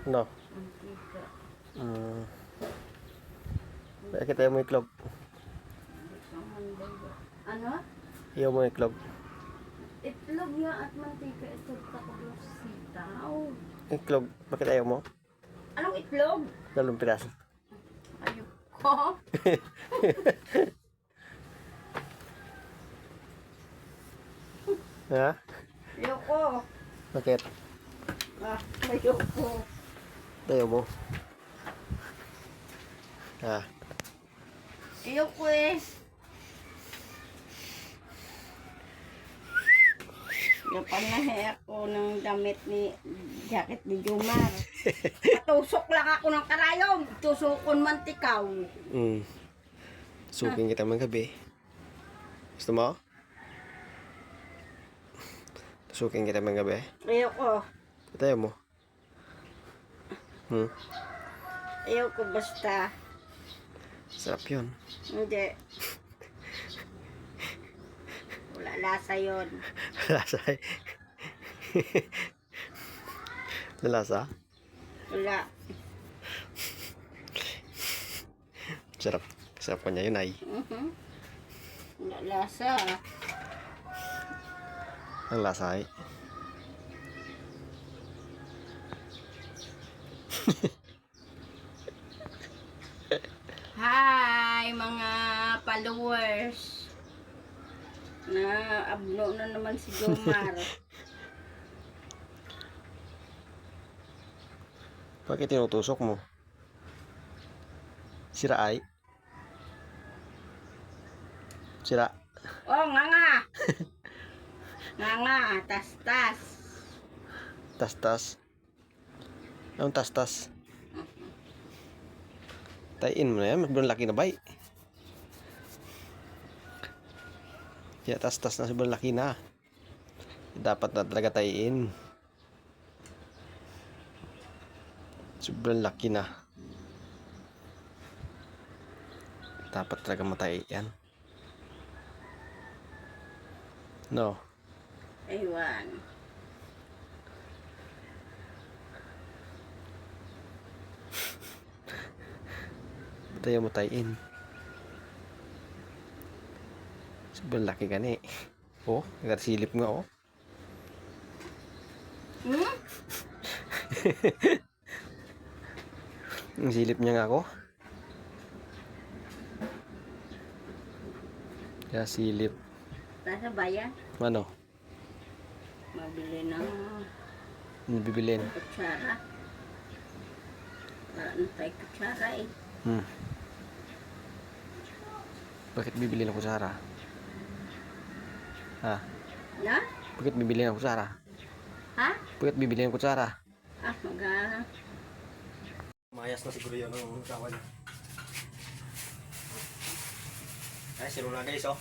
No. Mantika. Bakit tayo mo iklog? Ano? Iyaw mo iklog. Itlog nga at mantika. Ito takot sa sitaw. Iklog. Bakit ayaw mo? Anong itlog? Dalawang piraso. Ayoko. Ha? Ayoko. Bakit? Ayoko. Ayaw mo? Ha? Ayoko eh. Napanahe ako ng damit ni jacket ni Jumar. Patusok lang ako ng karayom. Tusukon mantikaw. Suking kita man gabi. Gusto mo? Suking kita man gabi. Ayoko. Tayo mo. Ayoko basta. Sarap yun. Hindi. Wala lasa yun. Lasa. Lalasa? Wala. Sarap. Sarap pa niya yun ay. Wala lasa. Ang lasa ay. Hi mga followers. Na abno na naman si Jomar. Bakit tinutusok mo? Sira ay? Sira? Oh, nga. Nga, tas. Tas-tas. Anong tas-tas? Tayin mo na yan. Sobrang laki na bay. Kaya tas-tas na sobrang laki na. Dapat na talaga tayin. Sobrang laki na. Dapat talaga matay yan. No. Aywan. Tayo mo tayin. Sobrang laki gani. Oh, nagkasilip nga oh. Ang silip niya nga ako. Kaya silip. Nasa bayan. Ano? Mabili ng Bibilin. kutsara. Wala na tayo kutsara eh. Bakit bibili ng kutsara? Ha? Na? Bakit bibili ng kutsara? Ha? Bakit bibili ng kutsara? Maga. Mayas na siguro yun ang kawan. Ay, siro na guys oh.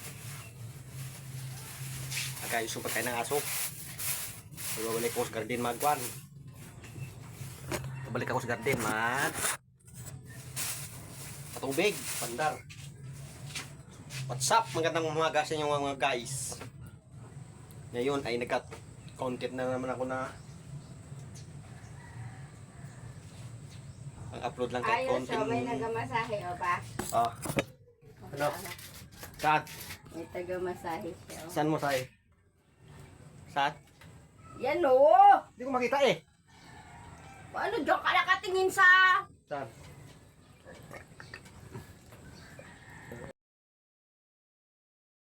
Agayos yung pagkain ng aso. Balik ako sa garden magwan. Balik ako sa garden patubig, pandar. What's up? Magandang umaga sa inyo mga guys. Ngayon ay nagka-content na naman ako na ang upload lang kahit Ayos, content. so may nagamasahe o ba? Ano? Saan? May tagamasahe siya. Saan mo sa'yo? Saan? Yan o! Hindi ko makita eh. Paano dyan ka nakatingin sa... Saan?